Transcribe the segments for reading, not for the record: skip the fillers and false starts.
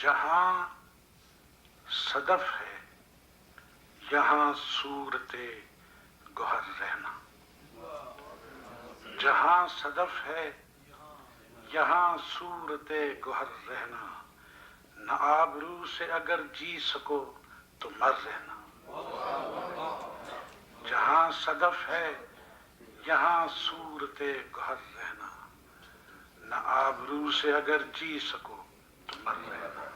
جہاں صدف ہے یہاں صورت گوہر رہنا، جہاں صدف ہے یہاں صورت گوہر رہنا، نہ آبرو سے اگر جی سکو تو مر رہنا، جہاں صدف ہے یہاں صورت گوہر رہنا، نہ آبرو سے اگر جی سکو تو مر رہنا،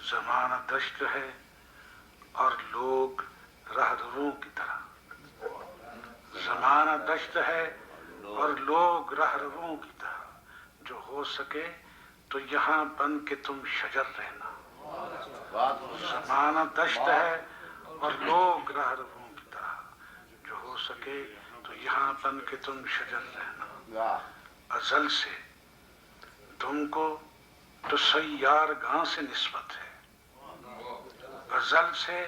زمانہ دشت ہے اور لوگ رہرووں کی طرح، زمانہ دشت ہے اور لوگ رہرووں کی طرح، جو ہو سکے تو یہاں بن کے تم شجر رہنا، زمانہ دشت ہے اور لوگ رہرووں کی طرح، جو ہو سکے تو یہاں بن کے تم شجر رہنا، ازل سے تم کو تو سیار گاں سے نسبت ہے، ازل سے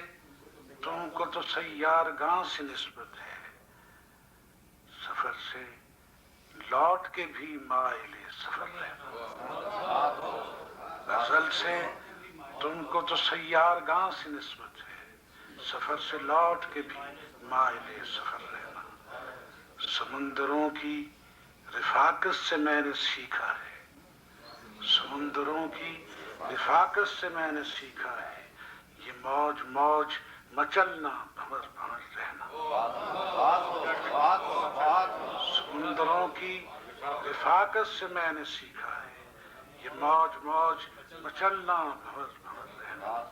تم کو تو سیار گاں سے نسبت ہے، سفر سے لوٹ کے بھی مائل سفر رہنا، ازل سے تم کو تو سیار گاں سے نسبت ہے، سفر سے لوٹ کے بھی مائل سفر رہنا، سمندروں کی رفاقت سے میں نے سیکھا ہے، سمندروں کی رفاقت سے میں نے سیکھا ہے، یہ موج موج مچلنا بھنور بھنور رہنا، سمندروں کی رفاقت سے میں نے سیکھا ہے، یہ موج موج مچلنا بھنور بھنور رہنا،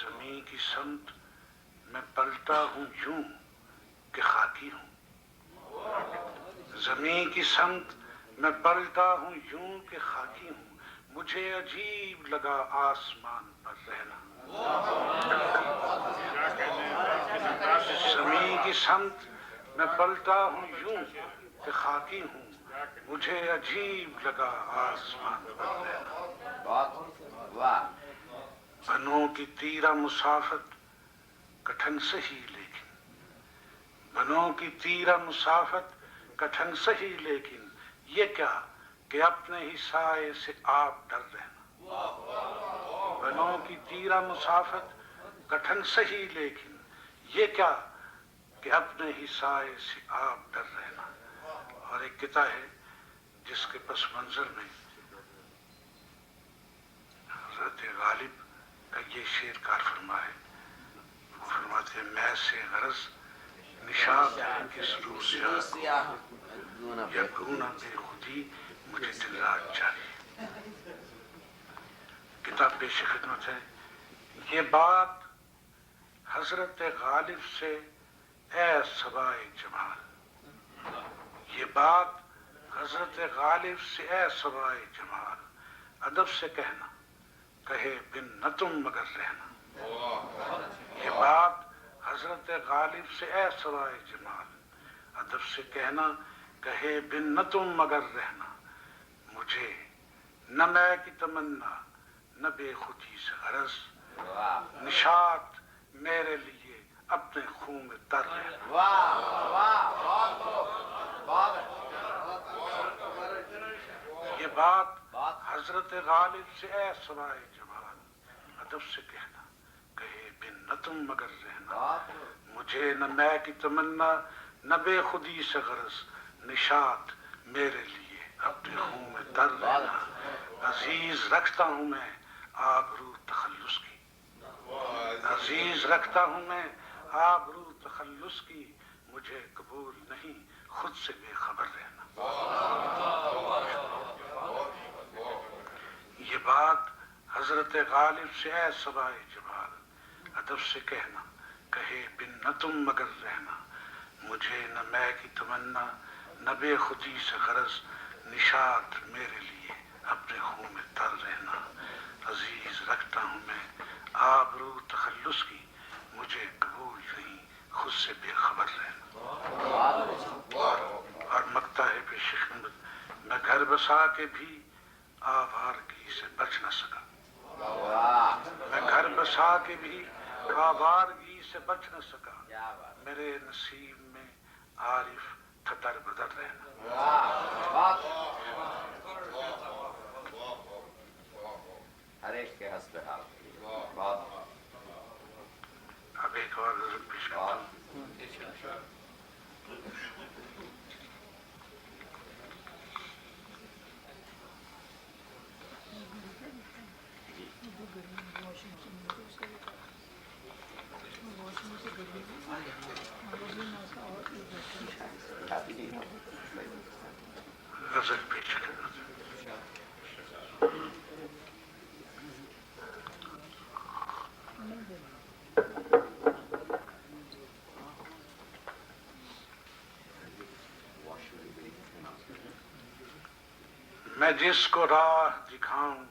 زمین کی سمت میں پلتا ہوں یوں کہ خاکی ہوں، زمین کی سمت میں پلتا ہوں یوں کہ خاکی ہوں، مجھے عجیب لگا آسمان پر رہنا، زمین کی سمت میں پلتا ہوں یوں کہ خاکی ہوں، مجھے عجیب لگا آسمان پر رہنا، بنوں کی تیرہ مسافت کٹھن سہی لیکن، بنوں کی تیرہ مسافت کٹھن سہی لیکن، یہ کیا کہ اپنے ہی سائے سے آپ ڈر رہنا، بنوں کی تیرہ مسافت کٹھن سہی لیکن، یہ کیا کہ اپنے ہی سائے سے آپ ڈر رہنا، اور ایک قطعہ ہے جس کے پس منظر میں حضرت غالب کا یہ شعر کار فرمائے، وہ فرماتے ہیں میں سے غرض نشاط ہے کس روسیات کو، یا گونا بے خودی مجھے دن رات چاہیے، کتاب پیش خدمت ہے، یہ بات حضرت غالب سے اے صبائے جمال، یہ بات حضرت غالب سے اے صبائے جمال، ادب سے کہنا کہے بن نہ تم مگر رہنا، یہ بات حضرت غالب سے اے صبائے جمال، ادب سے کہنا کہے بن نہ تم مگر رہنا، مجھے نہ میں کی تمنا نہ بے خودی سے غرض، نشاط میرے لیے اپنے خون میں تر رہنا، یہ بات حضرت غالب سے اے صبائے جمال، ادب سے کہنا کہے بن نہ تم مگر رہنا، مجھے نہ میں کی تمنا نہ بے خودی سے غرض، نشاط میرے لیے اپنے خون میں تر رہنا، عزیز رکھتا ہوں میں آبرو تخلص کی، عزیز رکھتا ہوں میں آبرو تخلص کی، مجھے قبول نہیں خود سے بے خبر رہنا، یہ بات حضرت غالب سے اے صبائے جمال، ادب سے کہنا کہے بن نہ تم مگر رہنا، مجھے نہ میں کی تمنا نہ بے خودی سے غرض، نشاط میرے لیے اپنے خون میں تر رہنا، عزیز رکھتا ہوں میں آبرو تخلص کی، مجھے قبول نہیں خود سے بے خبر رہنا، اور مکتا ہے پیش خدمت، میں گھر بسا کے بھی آوارگی سے بچ نہ سکا، میں گھر بسا کے بھی آوارگی سے بچ نہ سکا، میرے نصیب میں عارف تھا در بدر رہنا، حسب حال. بات اب ایک اور غزل پیش کرتا ہوں. غزل پیش کرتا ہوں. میں جس کو راہ دکھاؤں،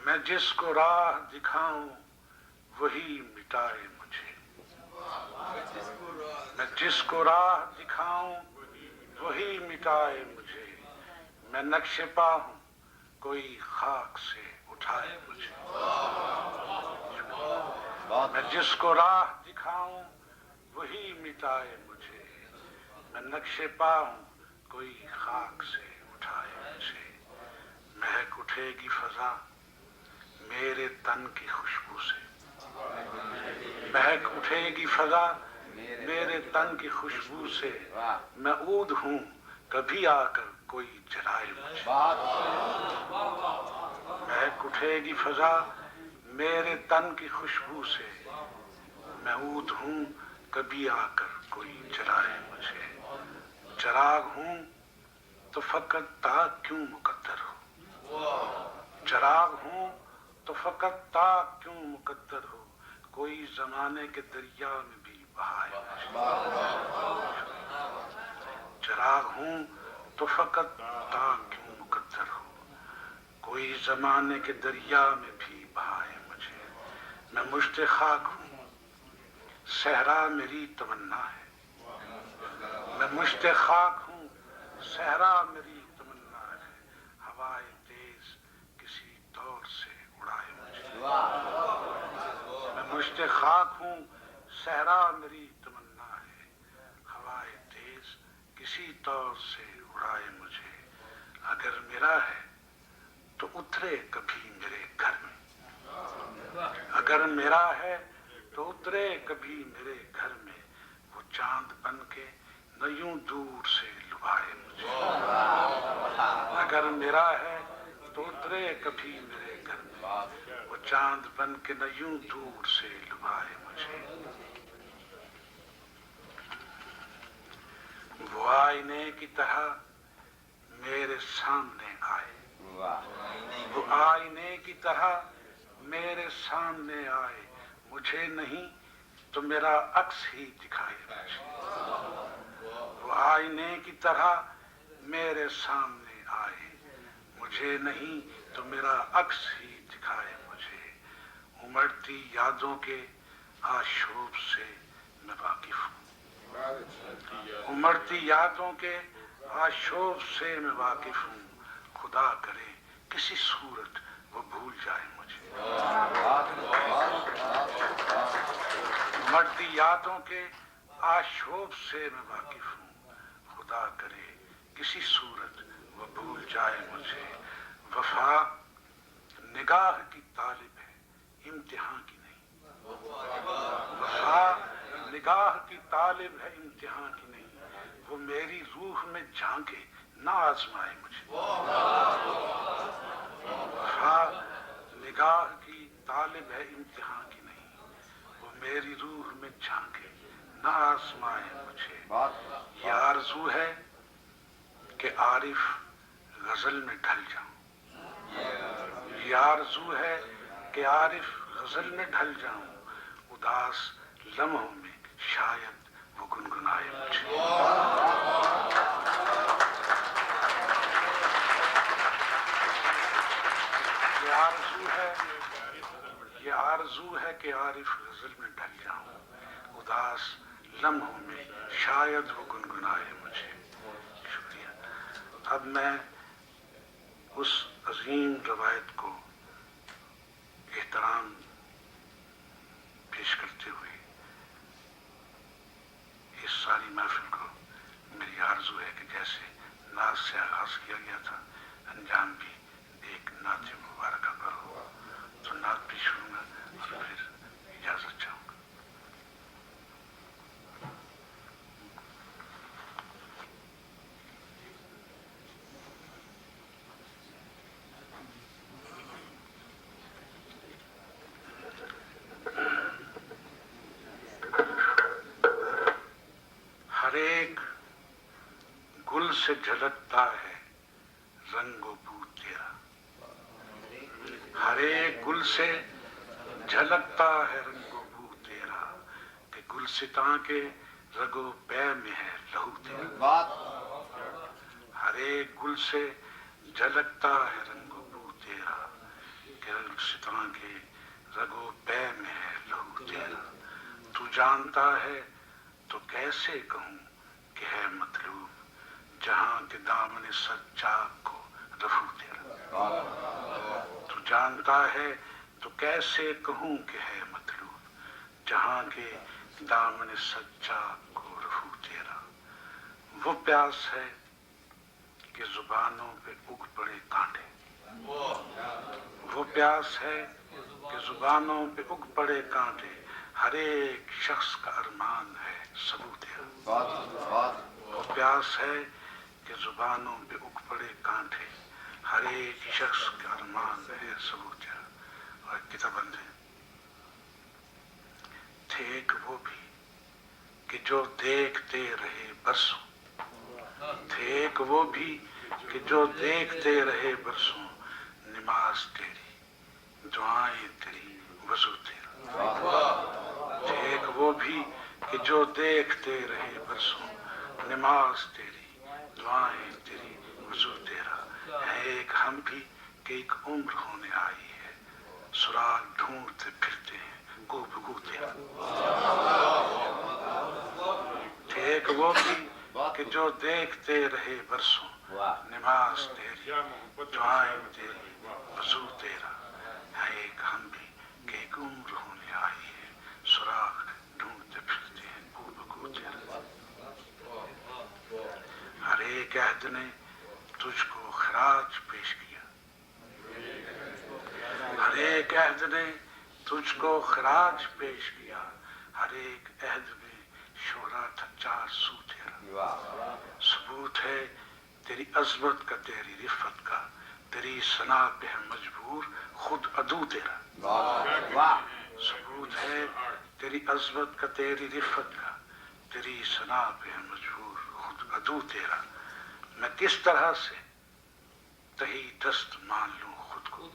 میں جس کو راہ دکھاؤں وہی مٹائے مجھے. میں جس کو راہ دکھاؤں وہی مٹائے مجھے. میں نقش پا ہوں کوئی خاک سے اٹھائے مجھے. میں جس کو راہ دکھاؤں وہی مٹائے مجھے. میں نقش پا ہوں کوئی خاک سے اٹھائے مجھے. مہک اٹھے گی فضا میرے تن کی خوشبو سے. مہک اٹھے گی فضا میرے تن کی خوشبو سے. میں عود ہوں کبھی آ کر کوئی جلائے مجھے. مہک اٹھے گی فضا میرے تن کی خوشبو سے. میں عود ہوں کبھی آ کر کوئی جلائے مجھے. چراغ ہوں تو فقط تاک کیوں مقدر ہو. چراغ ہوں تو فقط تاک کیوں مقدر ہو. کوئی زمانے کے دریا میں بھی بہائے مجھے. چراغ ہوں تو فقط تاک کیوں مقدر ہو. کوئی زمانے کے دریا میں بھی بہائے مجھے. میں مشت خاک ہوں صحرا میری تمنا ہے. میں مشت خاک ہوں صحرا میری تمنا ہے. ہوائے تیز کسی طور سے اڑائے مجھے. میں مشت خاک ہوں صحرا میری تمنا ہے. ہوائے تیز کسی طور سے اڑائے مجھے. اگر میرا ہے تو اترے کبھی میرے گھر میں. اگر میرا ہے تو اترے کبھی میرے گھر میں. وہ چاند بن کے نہ یوں دور سے لبھائے مجھے. اگر میرا ہے تو اترے کبھی میرے گھر میں. وہ چاند بن کے نہ یوں دور سے لبھائے مجھے. وہ آئینے کی طرح میرے سامنے آئے. وہ آئینے کی طرح میرے سامنے آئے. مجھے نہیں تو میرا عکس ہی دکھائے مجھے. وہ آئینے کی طرح میرے سامنے آئے. مجھے نہیں تو میرا عکس ہی دکھائے مجھے. امڑتی یادوں کے آشوب سے میں واقف ہوں. امڑتی یادوں کے آشوب سے میں واقف ہوں. خدا کرے کسی صورت وہ بھول جائے مجھے. امڑتی یادوں کے آشوب سے میں واقف ہوں. خدا کرے کسی صورت وہ بھول جائے مجھے. وفا نگاہ کی طالب ہے امتحان کی نہیں. وفا نگاہ کی طالب ہے امتحان کی نہیں. وہ میری روح میں جھانکے نہ آزمائے مجھے. وفا نگاہ کی طالب ہے امتحان کی نہیں. وہ میری روح میں جھانکے نہ آزمائے مجھے. یہ آرزو ہے کہ عارف غزل میں ڈھل جاؤں. یہ آرزو ہے کہ عارف غزل میں ڈھل جاؤں. اداس لمحوں میں شاید وہ گنگنائے مجھے. یہ آرزو ہے کہ عارف غزل میں ڈھل جاؤں. اداس لمحوں میں شاید وہ گنگنائے مجھے. شکریہ. اب میں اس عظیم روایت کو احترام پیش کرتے ہوئے اس ساری محفل کو میری آرزو ہے کہ جیسے نعت سے آغاز کیا گیا تھا انجام بھی ایک نعت مبارکہ پر ہو. سے جھلکتا ہے رنگ و بو تیرا، ہر ایک گل سے جھلکتا ہے رنگ و بو تیرا، کہ گلستاں کے رگ و پے میں ہے لہو تیرا، ہر ایک گل سے جھلکتا ہے رنگ و بو تیرا، کہ گلستاں کے رگ و پے میں ہے لہو تیرا، تو جانتا ہے تو کیسے کہوں کہ ہے مطلوب جہاں کے دامن سجاد کو رفو تیرا، تو جانتا ہے تو کیسے کہوں کہ ہے مطلوب جہاں کے دامن سجاد کو رفو تیرا، وہ پیاس ہے کہ زبانوں پہ اگ پڑے کانٹے، وہ پیاس ہے کہ زبانوں پہ اگ پڑے کانٹے، ہر ایک شخص کا ارمان ہے سبو تیرا، وہ پیاس ہے کہ زبانوں پہ اگ پڑے کانٹے، ہر ایک شخص کا ارمان ہے سبو تیرا۔ اور کتاب بند ہے، تھے ایک وہ بھی کہ جو دیکھتے رہے برسوں، تھے ایک وہ بھی کہ جو دیکھتے رہے برسوں، نماز تیری دعائیں تیری وضو تیرا، تھے ایک وہ بھی کہ جو دیکھتے رہے برسوں، نماز تیری دعائیں تیری وضو تیرا، ہے ایک ہم بھی کہ ایک عمر ہونے آئی ہے، سراغ ڈھونڈتے پھرتے ہیں گو بگو تیرا، تھے ایک وہ بھی کہ جو دیکھتے رہے برسوں، نماز تیری دعائیں تیری وضو تیرا، ہے ایک ہم بھی کہ ایک عمر ہونے آئی ہے، سراغ ڈھونڈتے پھرتے ہیں گو بگو تیرا، ہر ایک عہد نے تجھ کو خراج پیش کیا، ہر ایک عہد نے تجھ کو خراج پیش کیا، ہر ایک عہد میں شہرا تھا 400 تیرا، ثبوت ہے تیری عظمت کا تیری رفت کا، تیری ثنا پہ ہے مجبور خود عدو تیرا، ثبوت ہے تیری عظمت کا تیری رفت کا، تیری ثنا پہ ہے مجبور خود عدو تیرا، میں کس طرح سے تہی دست مان لوں خود کو،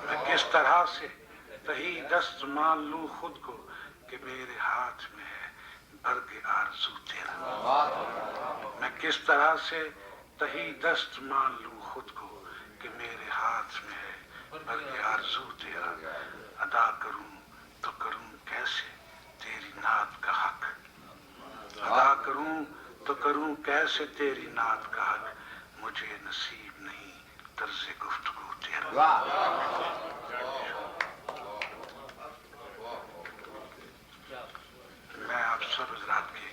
میں کس طرح سے تہی دست مان لوں خود کو، کہ میرے ہاتھ میں ہے برگ آرزو تیرا، میں کس طرح سے تہی دست مان لوں خود کو، کہ میرے ہاتھ میں ہے برگ آرزو تیرا، ادا کروں تو کروں کیسے تیری نعت کا حق، ادا کروں تو کروں کیسے تیری نعت کا حق، مجھے نصیب نہیں طرز گفتگو تیرا۔ میں آپ سب حضرات کے